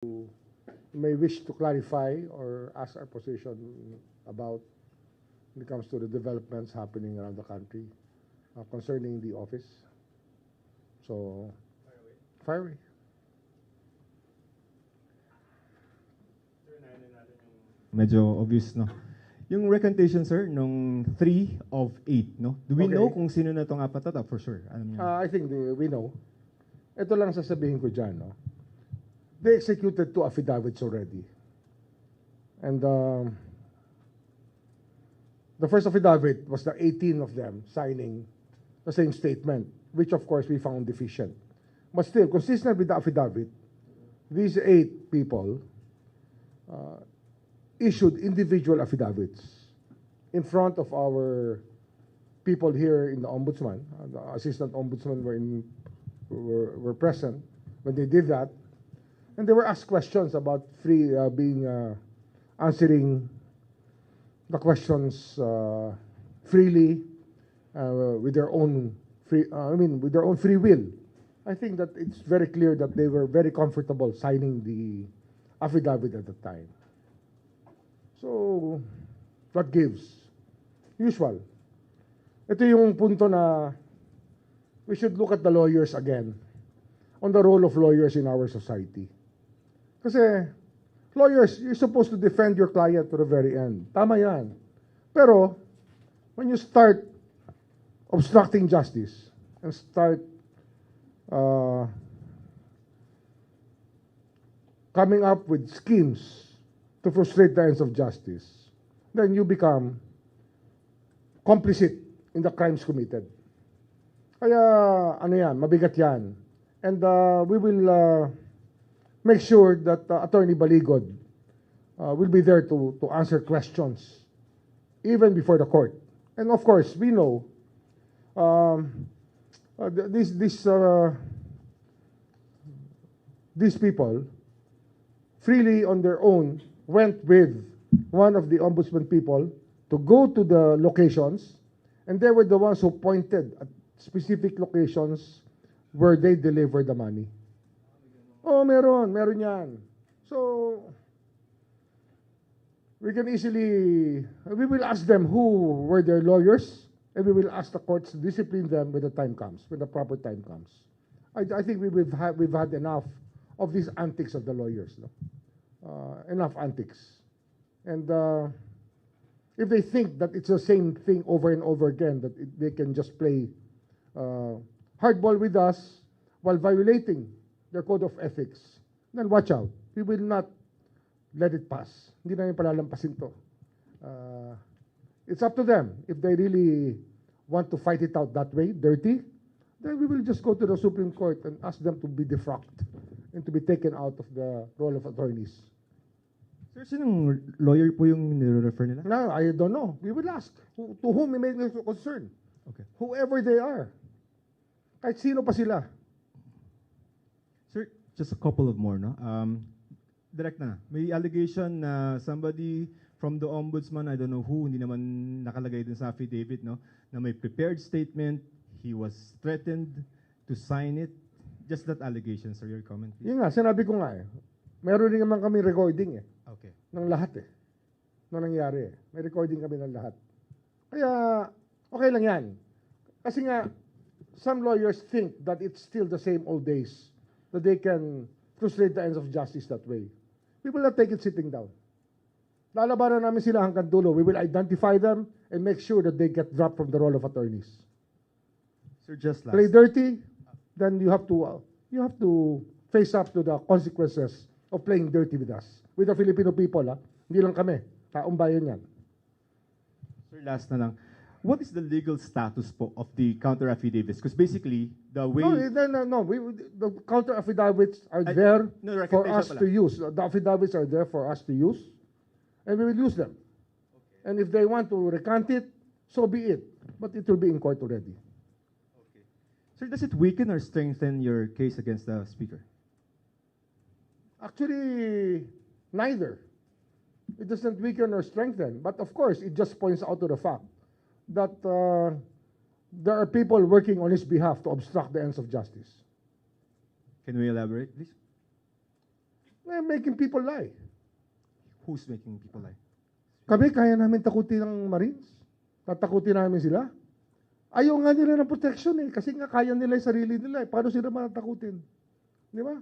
may wish to clarify or ask our position about when it comes to the developments happening around the country concerning the office. So, fire away. Medyo obvious, no? Yung recantation, sir, nung 3 of 8, no? Do we Okay. know kung sino na itong apat na to? For sure. Alam niyo. I think we know. Ito lang sasabihin ko dyan, no? They executed 2 affidavits already. And the first affidavit was the 18 of them signing the same statement, which of course we found deficient. But still, consistent with the affidavit, these 8 people issued individual affidavits in front of our people here in the ombudsman. The assistant ombudsman were present when they did that, and they were asked questions about answering the questions freely with their own free will. I think that it's very clear that they were very comfortable signing the affidavit at the time. So, what gives? Usual. Ito yung punto na we should look at the lawyers again on the role of lawyers in our society. Kasi, lawyers, you're supposed to defend your client to the very end. Tama yan. Pero, when you start obstructing justice and start coming up with schemes to frustrate the ends of justice, then you become complicit in the crimes committed. Kaya, mabigat yan. And we will make sure that Attorney Baligod will be there to answer questions, even before the court. And of course, we know these people, freely on their own, went with one of the ombudsman people to go to the locations, and they were the ones who pointed at specific locations where they delivered the money. Oh, meron yan. So, we will ask them who were their lawyers, and we will ask the courts to discipline them when the time comes, when the proper time comes. I think we've had enough of these antics of the lawyers, no? Enough antics. And if they think that it's the same thing over and over again, that they can just play hardball with us while violating their code of ethics, then watch out. We will not let it pass. Hindi namin palalampasin to. It's up to them. If they really want to fight it out that way, dirty, then we will just go to the Supreme Court and ask them to be defrocked and to be taken out of the role of attorneys. Sir, sinong lawyer po yung nire-refer nila? No, I don't know. We will ask to whom it may be concerned. Okay. Whoever they are. Kahit sino pa sila. Sir, just a couple of more, no? Direct na. May allegation na somebody from the ombudsman, I don't know who, hindi naman nakalagay din sa affidavit, no? Na may prepared statement, he was threatened to sign it. Just that allegation, sir, your comment, please. Yun nga, sinabi ko nga eh. Meron din naman kami recording eh. Okay. Ng lahat eh. Nung nangyari eh. May recording kami ng lahat. Kaya, okay lang yan. Kasi nga, some lawyers think that it's still the same old days, that they can frustrate the ends of justice that way. We will not take it sitting down. Lalabanan namin sila hanggang dulo. We will identify them and make sure that they get dropped from the role of attorneys. Sir, just last. Play dirty, then you have to face up to the consequences of playing dirty with us. With the Filipino people, ha? Hindi lang kami. Taong bayan yan. Sir, last na lang. What is the legal status po of the counter affidavits? Because basically, the way... No. The counter affidavits are there for us to use. The affidavits are there for us to use, and we will use them. Okay. And if they want to recant it, so be it. But it will be in court already. Okay. Sir, does it weaken or strengthen your case against the speaker? Actually, neither. It doesn't weaken or strengthen. But of course, it just points out to the fact that there are people working on his behalf to obstruct the ends of justice. Can we elaborate, please? Making people lie. Who's making people lie? Kami, kaya namin takutin ng Marines. Tatakutin namin sila. Ayaw nga nila ng protection eh. Kasi nga kaya nila yung sarili nila eh. Paano sila matatakutin? Di ba?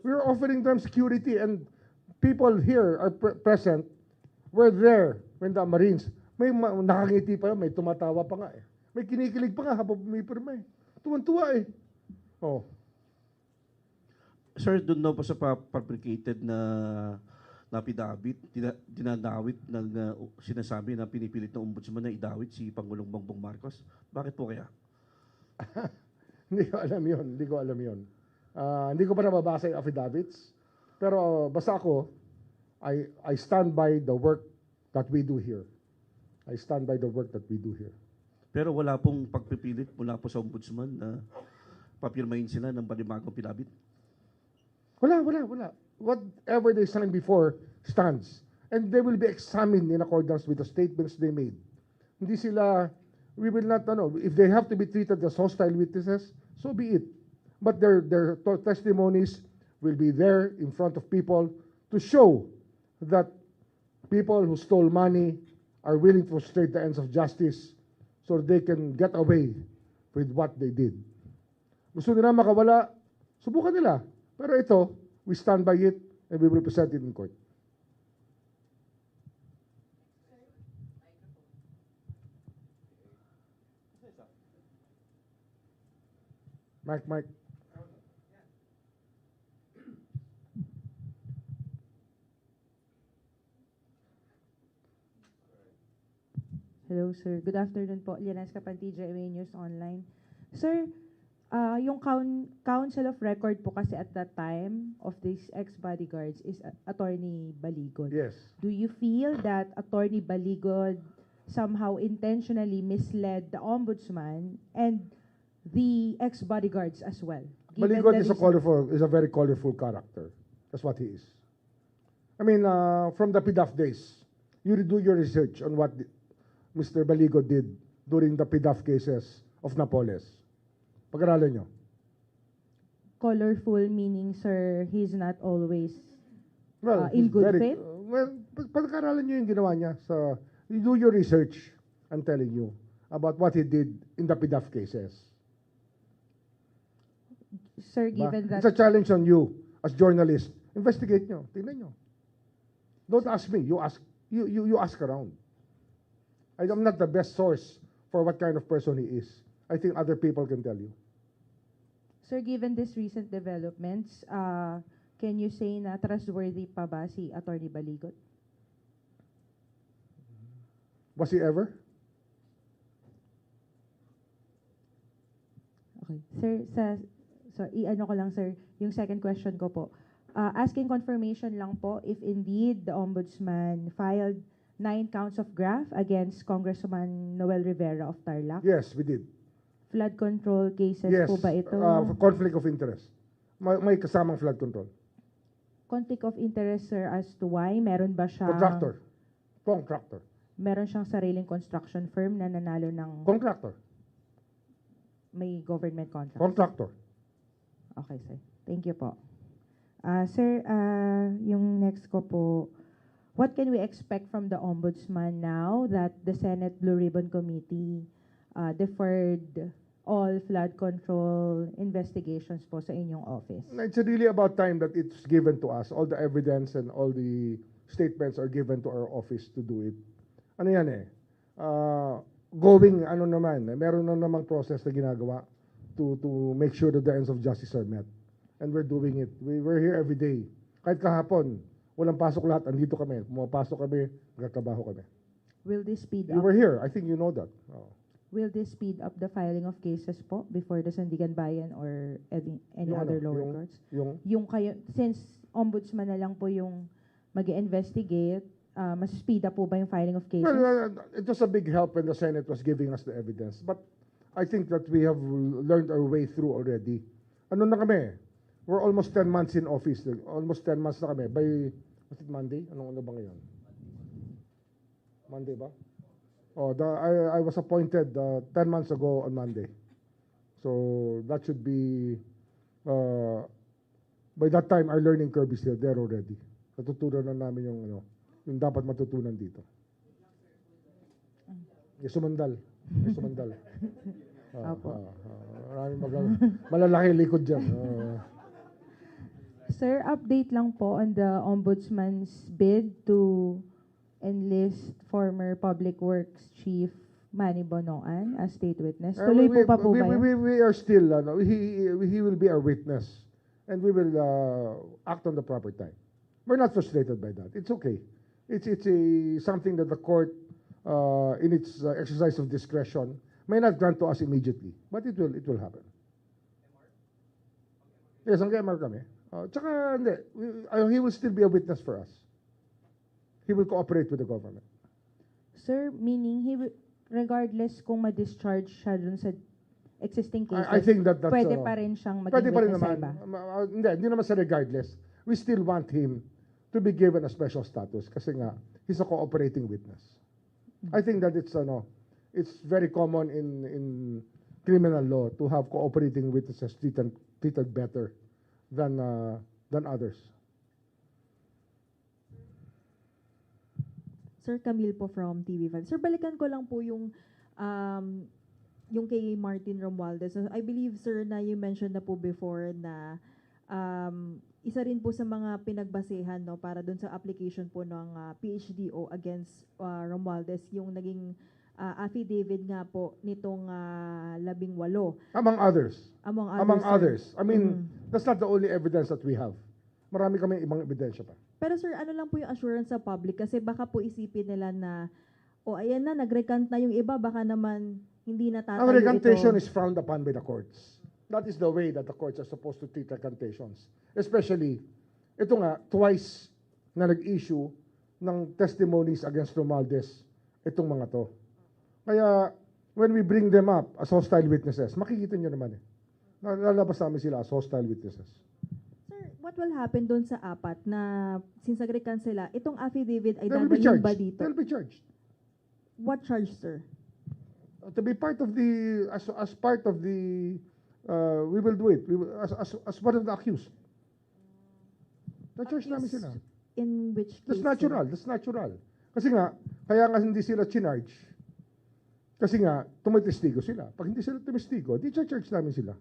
We're offering them security and people here are present. We're there when the Marines, may nakangiti pa, may tumatawa pa nga eh. May kinikilig pa nga habang pumipirma eh. Tuwan-tuwa eh. Oh. Sir, doon daw po sa fabricated na affidavit, dinadawit ng sinasabi na pinipilit ng ombudsman na idawit si Pangulong Bongbong Marcos. Bakit po kaya? Hindi ko alam yun. Hindi ko alam yun. Hindi ko pa nababasa yung affidavits. Pero basta ako, I stand by the work that we do here. I stand by the work that we do here. Pero wala pong pagpipilit mula po sa ombudsman na papirmahin sila ng panibagong pinabit. Wala. Whatever they signed before stands. And they will be examined in accordance with the statements they made. Hindi sila, we will not, if they have to be treated as hostile witnesses, so be it. But their testimonies will be there in front of people to show that people who stole money are willing to frustrate the ends of justice so they can get away with what they did. Gusto nila makawala, subukan nila. Pero ito, we stand by it and we will present it in court. Mike. Hello, sir. Good afternoon po. Lianes Kapanti, GMA News Online. Sir, yung Council of Record po kasi at that time of these ex-bodyguards is Attorney Baligod. Yes. Do you feel that Attorney Baligod somehow intentionally misled the ombudsman and the ex-bodyguards as well? Baligod is a very colorful character. That's what he is. I mean, from the PDAF days, you do your research on what Mr. Baligod did during the PDAF cases of Napoles. Pag-aralan nyo. Colorful meaning, sir, he's not always he's in good faith? Pag-aralan nyo yung ginawa niya. You do your research, I'm telling you, about what he did in the PDAF cases. Sir, given that... It's a challenge on you as journalist. Investigate nyo. Tingnan nyo. Don't ask me. You ask around. I'm not the best source for what kind of person he is. I think other people can tell you. Sir, given these recent developments, can you say na trustworthy pa ba si Attorney Baligod? Was he ever? Okay. Sir, i-ano ko lang, sir, yung second question ko po. Asking confirmation lang po if indeed the Ombudsman filed 9 counts of graft against Congressman Noel Rivera of Tarlac. Yes, we did. Flood control cases Yes. po ba ito? Conflict of interest. May kasamang flood control. Conflict of interest, sir, as to why? Meron ba siya... Contractor. Meron siyang sariling construction firm na nanalo ng Contractor. may government contract? Contractor. Okay, sir. Thank you po. Sir, yung next ko po, what can we expect from the Ombudsman now that the Senate Blue Ribbon Committee deferred all flood control investigations po sa inyong office? It's really about time that it's given to us. All the evidence and all the statements are given to our office to do it. Ano yan eh? Meron na namang process na ginagawa to make sure that the ends of justice are met. And we're doing it. We're here every day. Kahit kahapon, walang pasok lahat, andito kami. Pumapasok kami, nagtatrabaho kami. Will this speed You up? were here. I think you know that. Oh. Will this speed up the filing of cases po before the Sandigan Bayan or any Yung other ano, lower courts? Yung Kayo, since Ombudsman na lang po yung mag-investigate, mas speed up po ba yung filing of cases? Well, it was a big help when the Senate was giving us the evidence. But I think that we have learned our way through already. Ano na kami? We're almost 10 months in office. Almost 10 months na kami. By, was it Monday? Ano ba ngayon? Monday ba? Oh, I was appointed 10 months ago on Monday. So that should be by that time, our learning curve is still there already. Natutunan na namin yung, yung dapat matutunan dito. Sumandal. Sumandal. Opo. Maraming malalaki likod dyan. Sir, update lang po on the Ombudsman's bid to enlist former Public Works Chief Manny Bonoan as state witness. Tuloy po pa po ba yun? We are still, he will be our witness. And we will act on the proper time. We're not frustrated by that. It's okay. It's something that the court, in its exercise of discretion, may not grant to us immediately, but it will happen. Yes, ang MR kami. Tsaka, hindi, he will still be a witness for us. He will cooperate with the government. Sir, meaning regardless kung ma-discharge siya dun sa existing cases, I think that's pwede pa rin siyang maging pwede pa rin witness sa naman. iba? Hindi naman sa regardless. We still want him to be given a special status kasi nga, he's a cooperating witness. I think that it's very common in criminal law to have cooperating witnesses treated better than others. Sir Camille po from TV5. Sir, balikan ko lang po yung kay Martin Romualdez. I believe, sir, na you mentioned na po before na isa rin po sa mga pinagbasehan no, para dun sa application po ng PHDO against Romualdez, yung naging affidavit nga po nitong 18. Among others. Among Among others, sir. others. I mean, that's not the only evidence that we have. Marami kami ibang ebidensya pa. Pero sir, ano lang po yung assurance sa public? Kasi baka po isipin nila na, ayan na, nag-recant na yung iba, baka naman hindi na tatayo Ang recantation ito. is frowned upon by the courts. That is the way that the courts are supposed to treat recantations. Especially, ito nga, twice na nag-issue ng testimonies against Romualdez, itong mga to. Kaya, when we bring them up as hostile witnesses, makikita nyo naman lalabas namin sila as hostile witnesses. Sir, what will happen doon sa apat na since nag-recant sila, itong affidavit ay They'll be dadalhin charged. ba dito? They'll be charged. What charge, sir? To be part of the, as part of the, we will do it. We will, as one of the accused. Na-charge namin sila. In which case? That's sir? natural. That's natural. Kasi nga, kaya nga hindi sila chinarge. Kasi nga, tumitestigo sila. Pag hindi sila tumestigo, di charge namin sila.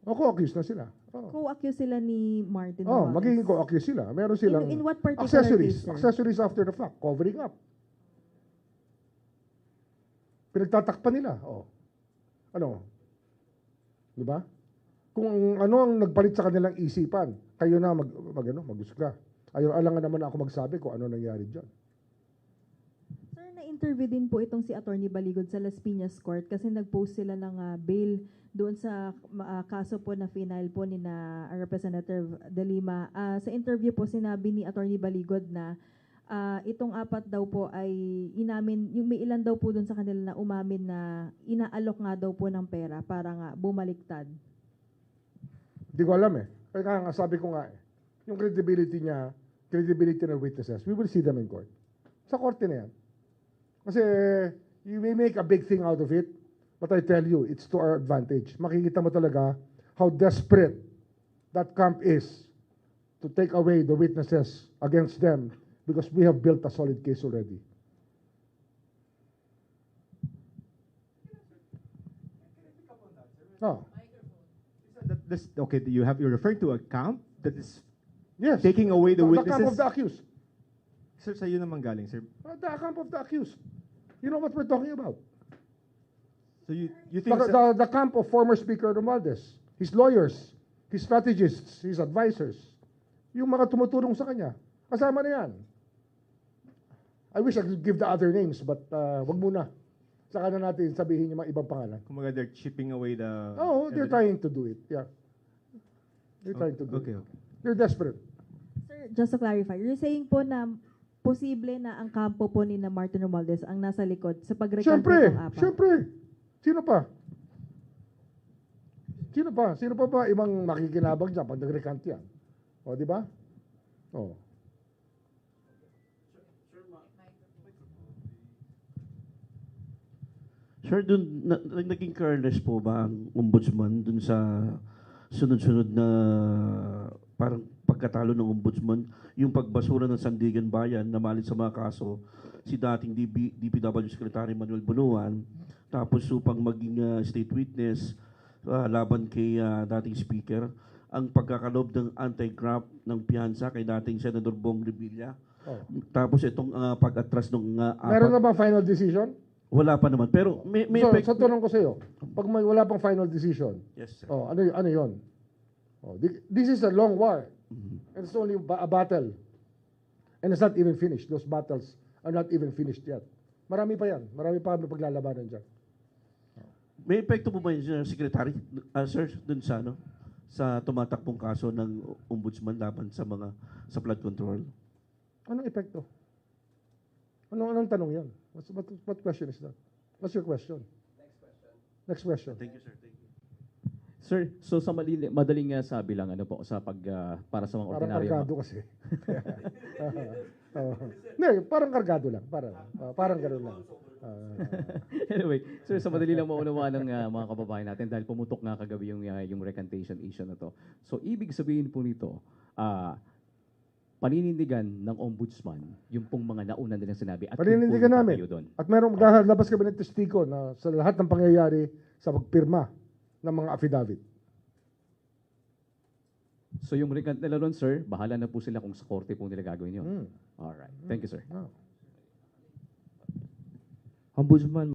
O co-accused na sila. Co-accuse sila ni Martin Oh, Romualdez. magiging co-accused sila. Meron silang In what particular accessories. case, sir? Accessories after the fact. Covering up. Pinagtatakpan nila. Oh. Ano? Di ba? Kung ano ang nagpalit sa kanilang isipan, kayo na mag-usga. Alangan naman ako magsabi kung ano nangyari dyan. Sir, na-interview din po itong si Attorney Baligod sa Las Piñas Court kasi nag-post sila ng bail doon sa kaso po na final po ni na Representative De Lima. Sa interview po sinabi ni Attorney Baligod na itong apat daw po ay inamin, yung may ilan daw po doon sa kanila na umamin na inaalok nga daw po ng pera para nga bumaliktad. Hindi ko alam eh. Kaya nga sabi ko nga yung credibility niya, credibility ng witnesses, we will see them in court. Sa korte na yan. Kasi you may make a big thing out of it, but I tell you, it's to our advantage. Makikita mo talaga how desperate that camp is to take away the witnesses against them because we have built a solid case already. Oh, Okay, you're referring to a camp that is yes. taking away the The camp witnesses? of the accused. Sir, sa'yo naman galing, sir. The camp of the accused. You know what we're talking about? So you think... The camp of former Speaker Romualdez, his lawyers, his strategists, his advisors, yung mga tumutulong sa kanya, kasama na yan. I wish I could give the other names, but wag muna. Saka na natin sabihin yung mga ibang pangalan. Kumaga, they're chipping away the... Oh, they're evidence. trying to do it. Yeah. They're trying to do Okay, it. okay. They're desperate. Sir, just to clarify, you're saying po na posible na ang kampo po ni na Martin Romualdez ang nasa likod sa pag-recant Siyempre, ng apat? siyempre. Sino pa? Sino pa? Sino pa ba ibang makikinabang dyan pag nag-recant yan? O, di ba? O. Sir, naging careless po ba ang ombudsman dun sa sunod-sunod na parang pagkatalo ng ombudsman, yung pagbasura ng Sandigan Bayan na malit sa mga kaso, si dating DPW Secretary Manuel Bunuan, tapos upang maging state witness laban kay dating speaker, ang pagkakalob ng anti-graft ng piyansa kay dating Senador Bong Revilla. Oh. Tapos itong pag-atras ng Meron na bang final decision? wala pa naman. Pero may effect. So tanong ko sa iyo, pag may wala pang final decision, Yes, sir. ano 'yon? This is a long war. And it's only a battle. And it's not even finished. Those battles are not even finished yet. Marami pa yan. Marami pa kami paglalabanan dyan. May epekto po ba yun, Secretary? Sir, dun sa sa tumatakbong kaso ng ombudsman laban sa flood control? Anong epekto? Anong tanong yan? What question is that? What's your question? Next question. Thank you, sir. Thank you. Sir, so sa madaling sabi lang ano po sa para sa mga Parang ordinaryo. kargado kasi. Hindi, parang kargado lang. Parang gano'n lang. Anyway, sir, sa madali lang maunawaan ng mga kababayan natin dahil pumutok nga kagabi yung recantation issue na to. So ibig sabihin po nito, paninindigan ng ombudsman yung pong mga nauna nilang sinabi at Paninindigan namin. doon. At mayroong maglalabas kami ng testigo na sa lahat ng pangyayari sa pagpirma ng mga affidavit. So yung recant nila ron, sir, bahala na po sila kung sa korte po nila gagawin yun. Mm. Alright. Thank you, sir. Ah. Ombudsman,